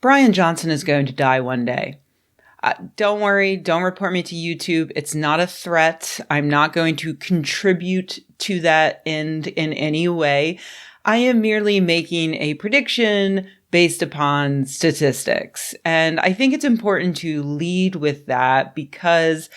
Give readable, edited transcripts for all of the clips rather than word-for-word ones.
Bryan Johnson is going to die one day. Don't worry, don't report me to YouTube. It's not a threat. I'm not going to contribute to that end in any way. I am merely making a prediction based upon statistics. And I think it's important to lead with that because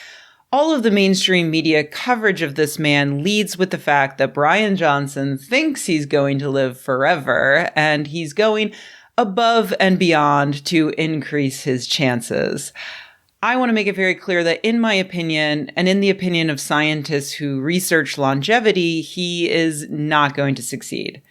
all of the mainstream media coverage of this man leads with the fact that Bryan Johnson thinks he's going to live forever, and he's going above and beyond to increase his chances. I want to make it very clear that in my opinion, and in the opinion of scientists who research longevity, he is not going to succeed.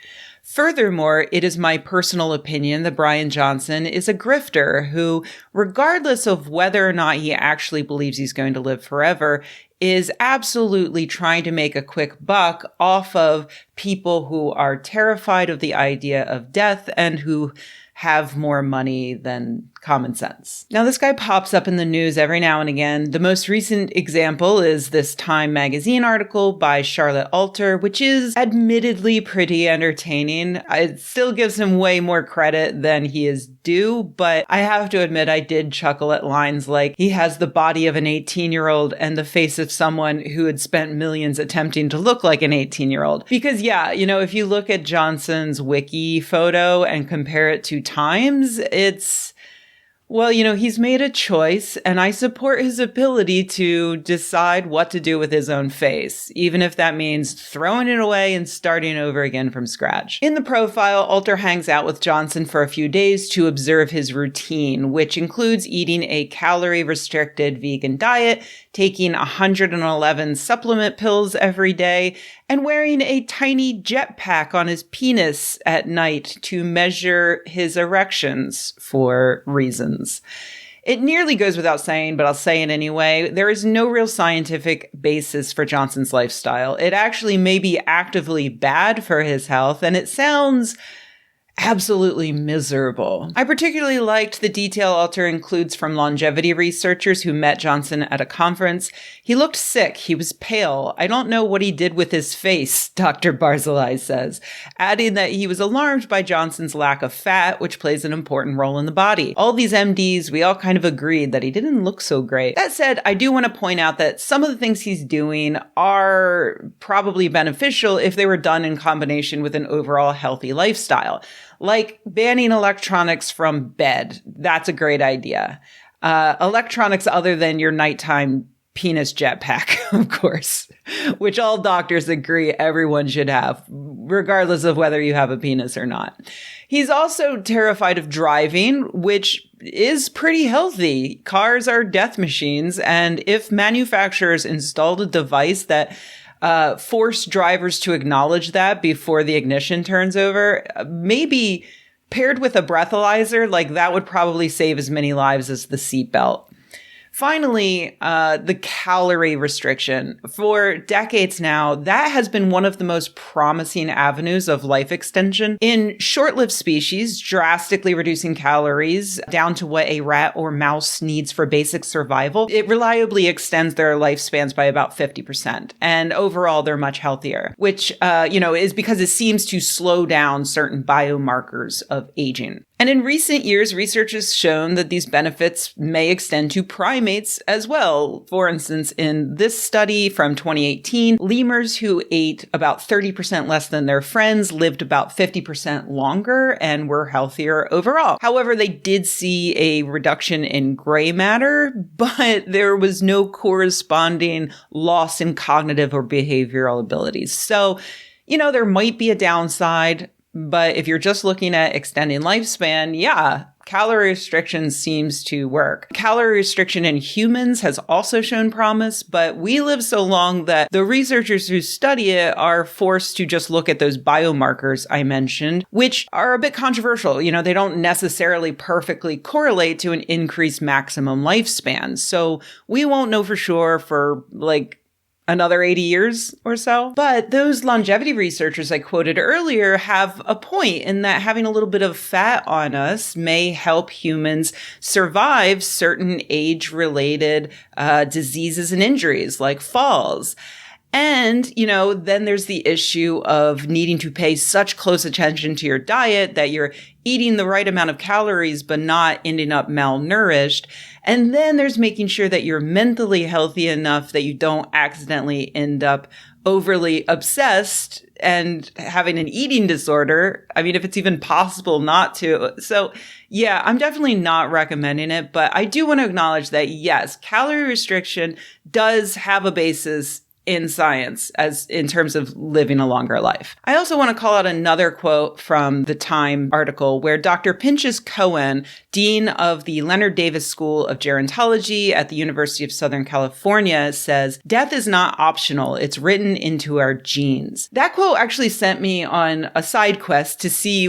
Furthermore, it is my personal opinion that Bryan Johnson is a grifter who, regardless of whether or not he actually believes he's going to live forever, is absolutely trying to make a quick buck off of people who are terrified of the idea of death and who have more money than common sense. Now, this guy pops up in the news every now and again. The most recent example is this Time magazine article by Charlotte Alter, which is admittedly pretty entertaining. It still gives him way more credit than he is due, but I have to admit I did chuckle at lines like, he has the body of an 18-year-old and the face of someone who had spent millions attempting to look like an 18-year-old. Because yeah, if you look at Johnson's wiki photo and compare it to Time's, it's, well, he's made a choice, and I support his ability to decide what to do with his own face, even if that means throwing it away and starting over again from scratch. In the profile, Alter hangs out with Johnson for a few days to observe his routine, which includes eating a calorie-restricted vegan diet, taking 111 supplement pills every day, and wearing a tiny jetpack on his penis at night to measure his erections for reasons. It nearly goes without saying, but I'll say it anyway. There is no real scientific basis for Johnson's lifestyle. It actually may be actively bad for his health, and it sounds absolutely miserable. I particularly liked the detail Alter includes from longevity researchers who met Johnson at a conference. He looked sick. He was pale. I don't know what he did with his face, Dr. Barzilai says, adding that he was alarmed by Johnson's lack of fat, which plays an important role in the body. All these MDs, we all kind of agreed that he didn't look so great. That said, I do want to point out that some of the things he's doing are probably beneficial if they were done in combination with an overall healthy lifestyle. Like banning electronics from bed. That's a great idea. Electronics other than your nighttime penis jetpack, of course, which all doctors agree everyone should have, regardless of whether you have a penis or not. He's also terrified of driving, which is pretty healthy. Cars are death machines, and if manufacturers installed a device that force drivers to acknowledge that before the ignition turns over, maybe paired with a breathalyzer, like that would probably save as many lives as the seatbelt. Finally, the calorie restriction. For decades now, that has been one of the most promising avenues of life extension. In short-lived species, drastically reducing calories down to what a rat or mouse needs for basic survival, it reliably extends their lifespans by about 50%. And overall, they're much healthier, which, is because it seems to slow down certain biomarkers of aging. And in recent years, research has shown that these benefits may extend to primates as well. For instance, in this study from 2018, lemurs who ate about 30% less than their friends lived about 50% longer and were healthier overall. However, they did see a reduction in gray matter, but there was no corresponding loss in cognitive or behavioral abilities. So, there might be a downside. But if you're just looking at extending lifespan, yeah, calorie restriction seems to work. Calorie restriction in humans has also shown promise, but we live so long that the researchers who study it are forced to just look at those biomarkers I mentioned, which are a bit controversial. They don't necessarily perfectly correlate to an increased maximum lifespan. So we won't know for sure for another 80 years or so. But those longevity researchers I quoted earlier have a point in that having a little bit of fat on us may help humans survive certain age-related diseases and injuries like falls. And, then there's the issue of needing to pay such close attention to your diet that you're eating the right amount of calories, but not ending up malnourished. And then there's making sure that you're mentally healthy enough that you don't accidentally end up overly obsessed and having an eating disorder. I mean, if it's even possible not to. So yeah, I'm definitely not recommending it, but I do want to acknowledge that yes, calorie restriction does have a basis in science as in terms of living a longer life. I also want to call out another quote from the Time article where Dr. Pinchas Cohen, dean of the Leonard Davis School of Gerontology at the University of Southern California, says, "Death is not optional. It's written into our genes." That quote actually sent me on a side quest to see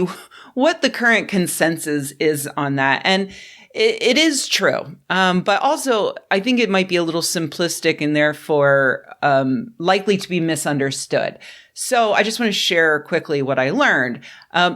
what the current consensus is on that. And it is true. But also, I think it might be a little simplistic and therefore likely to be misunderstood. So I just want to share quickly what I learned.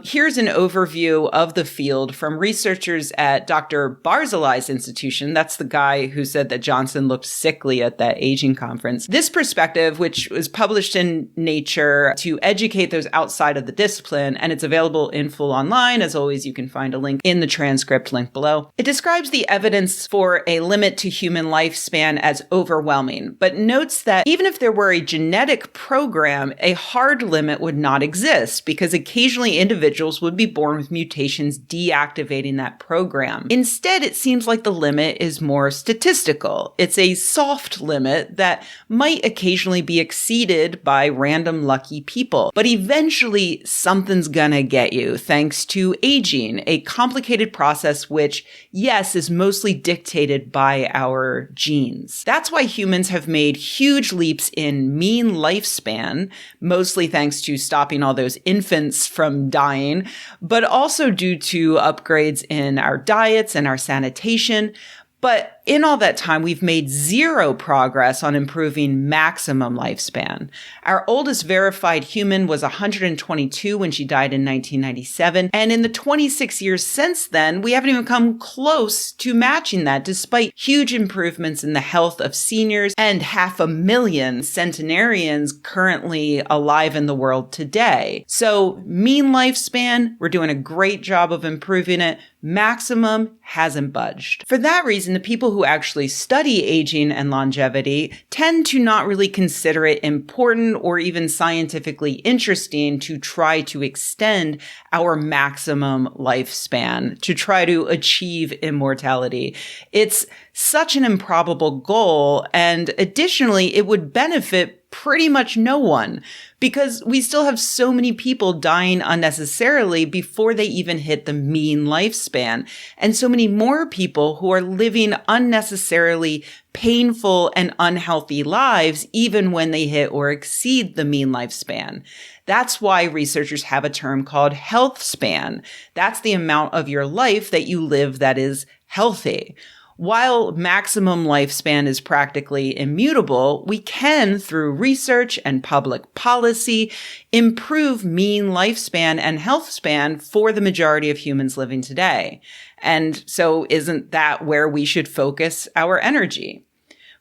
Here's an overview of the field from researchers at Dr. Barzilai's institution. That's the guy who said that Johnson looked sickly at that aging conference. This perspective, which was published in Nature to educate those outside of the discipline, and it's available in full online. As always, you can find a link in the transcript link below. It describes the evidence for a limit to human lifespan as overwhelming, but notes that even if there were a genetic program, a hard limit would not exist because occasionally individuals would be born with mutations deactivating that program. Instead, it seems like the limit is more statistical. It's a soft limit that might occasionally be exceeded by random lucky people. But eventually, something's gonna get you thanks to aging, a complicated process which, yes, is mostly dictated by our genes. That's why humans have made huge leaps in mean lifespan, mostly thanks to stopping all those infants from dying, but also due to upgrades in our diets and our sanitation. But in all that time, we've made zero progress on improving maximum lifespan. Our oldest verified human was 122 when she died in 1997. And in the 26 years since then, we haven't even come close to matching that, despite huge improvements in the health of seniors and 500,000 centenarians currently alive in the world today. So mean lifespan, we're doing a great job of improving it. Maximum hasn't budged. For that reason, the people who actually study aging and longevity tend to not really consider it important or even scientifically interesting to try to extend our maximum lifespan, to try to achieve immortality. It's such an improbable goal, and additionally, it would benefit pretty much no one because we still have so many people dying unnecessarily before they even hit the mean lifespan, and so many more people who are living unnecessarily painful and unhealthy lives even when they hit or exceed the mean lifespan. That's why researchers have a term called health span. That's the amount of your life that you live that is healthy. While maximum lifespan is practically immutable, we can, through research and public policy, improve mean lifespan and health span for the majority of humans living today. And so isn't that where we should focus our energy?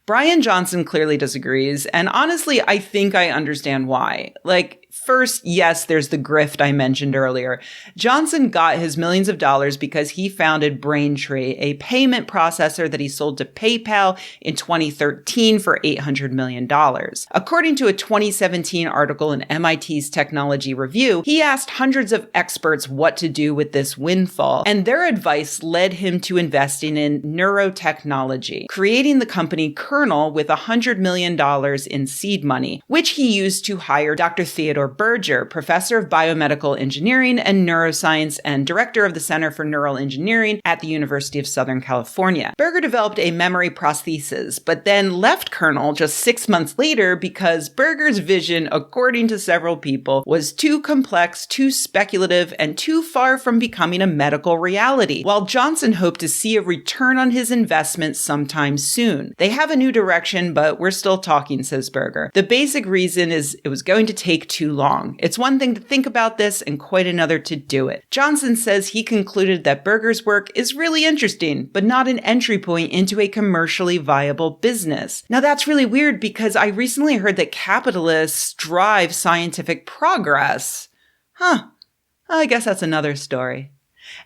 Bryan Johnson clearly disagrees, and honestly, I think I understand why. First, yes, there's the grift I mentioned earlier. Johnson got his millions of dollars because he founded Braintree, a payment processor that he sold to PayPal in 2013 for $800 million. According to a 2017 article in MIT's Technology Review, he asked hundreds of experts what to do with this windfall, and their advice led him to investing in neurotechnology, creating the company Kernel with $100 million in seed money, which he used to hire Dr. Theodore Berger, professor of biomedical engineering and neuroscience and director of the Center for Neural Engineering at the University of Southern California. Berger developed a memory prosthesis, but then left Kernel just 6 months later because Berger's vision, according to several people, was too complex, too speculative, and too far from becoming a medical reality, while Johnson hoped to see a return on his investment sometime soon. They have a new direction, but we're still talking, says Berger. The basic reason is it was going to take too too long. It's one thing to think about this and quite another to do it. Johnson says he concluded that Berger's work is really interesting, but not an entry point into a commercially viable business. Now that's really weird because I recently heard that capitalists drive scientific progress. I guess that's another story.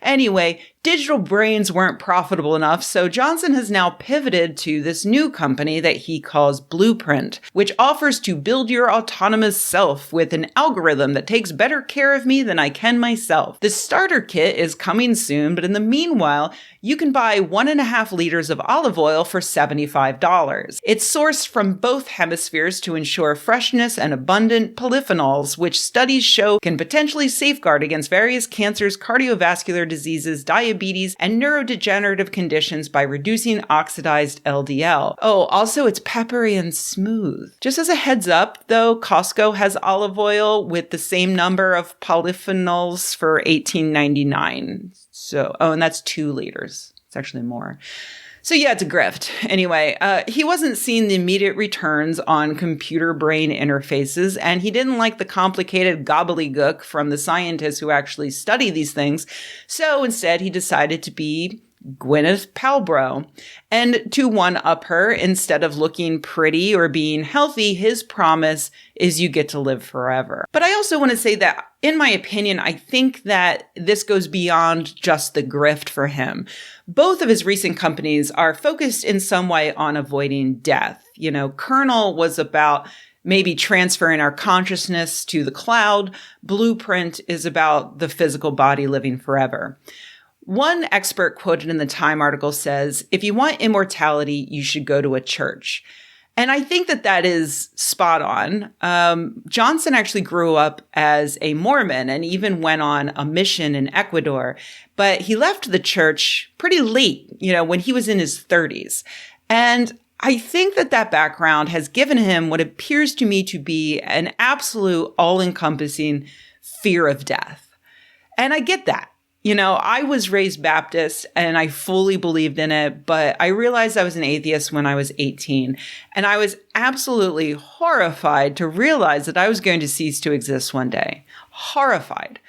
Anyway, digital brains weren't profitable enough, so Johnson has now pivoted to this new company that he calls Blueprint, which offers to build your autonomous self with an algorithm that takes better care of me than I can myself. The starter kit is coming soon, but in the meanwhile, you can buy 1.5 liters of olive oil for $75. It's sourced from both hemispheres to ensure freshness and abundant polyphenols, which studies show can potentially safeguard against various cancers, cardiovascular diseases, diabetes, and neurodegenerative conditions by reducing oxidized LDL. Oh, also it's peppery and smooth. Just as a heads up, though, Costco has olive oil with the same number of polyphenols for $18.99. So, and that's 2 liters. It's actually more. So yeah, it's a grift. Anyway, he wasn't seeing the immediate returns on computer-brain interfaces, and he didn't like the complicated gobbledygook from the scientists who actually study these things. So instead, he decided to be Gwyneth Paltrow. And to one-up her, instead of looking pretty or being healthy, his promise is you get to live forever. But I also want to say that, in my opinion, I think that this goes beyond just the grift for him. Both of his recent companies are focused in some way on avoiding death. You know, Kernel was about maybe transferring our consciousness to the cloud. Blueprint is about the physical body living forever. One expert quoted in the Time article says, if you want immortality, you should go to a church. And I think that that is spot on. Johnson actually grew up as a Mormon and even went on a mission in Ecuador, but he left the church pretty late, when he was in his 30s. And I think that that background has given him what appears to me to be an absolute all-encompassing fear of death. And I get that. I was raised Baptist and I fully believed in it, but I realized I was an atheist when I was 18. And I was absolutely horrified to realize that I was going to cease to exist one day. Horrified.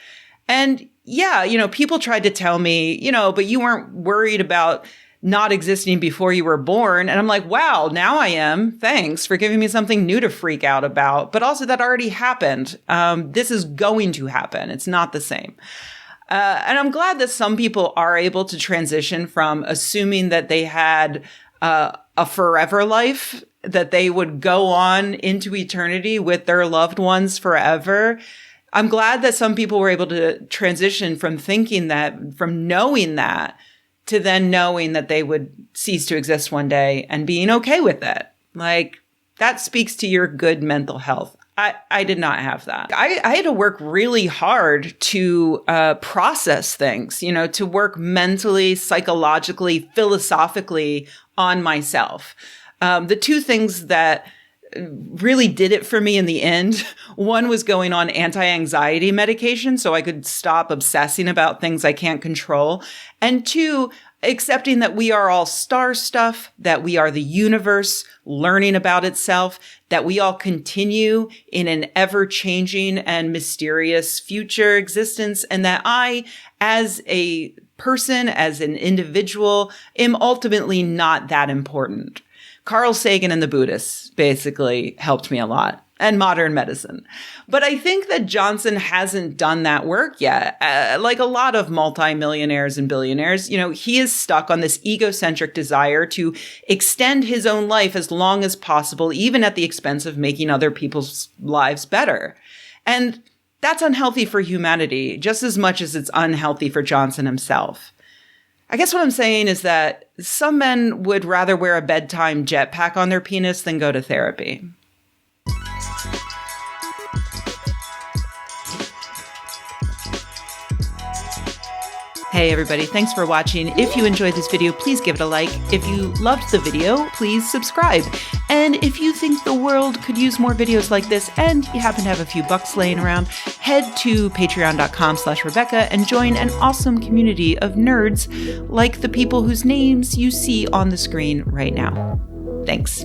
And yeah, people tried to tell me, but you weren't worried about not existing before you were born. And I'm like, wow, now I am. Thanks for giving me something new to freak out about. But also that already happened. This is going to happen. It's not the same. And I'm glad that some people are able to transition from assuming that they had a forever life, that they would go on into eternity with their loved ones forever. I'm glad that some people were able to transition from thinking that, from knowing that, to then knowing that they would cease to exist one day and being okay with it. Like, that speaks to your good mental health. I did not have that. I had to work really hard to process things, to work mentally, psychologically, philosophically on myself. The two things that really did it for me in the end, one was going on anti-anxiety medication so I could stop obsessing about things I can't control. And two, accepting that we are all star stuff, that we are the universe learning about itself, that we all continue in an ever-changing and mysterious future existence, and that I, as a person, as an individual, am ultimately not that important. Carl Sagan and the Buddhists basically helped me a lot. And modern medicine. But I think that Johnson hasn't done that work yet. Like a lot of multimillionaires and billionaires, he is stuck on this egocentric desire to extend his own life as long as possible, even at the expense of making other people's lives better. And that's unhealthy for humanity, just as much as it's unhealthy for Johnson himself. I guess what I'm saying is that some men would rather wear a bedtime jetpack on their penis than go to therapy. Hey everybody, thanks for watching. If you enjoyed this video, please give it a like. If you loved the video, please subscribe. And if you think the world could use more videos like this and you happen to have a few bucks laying around, head to patreon.com/Rebecca and join an awesome community of nerds like the people whose names you see on the screen right now. Thanks.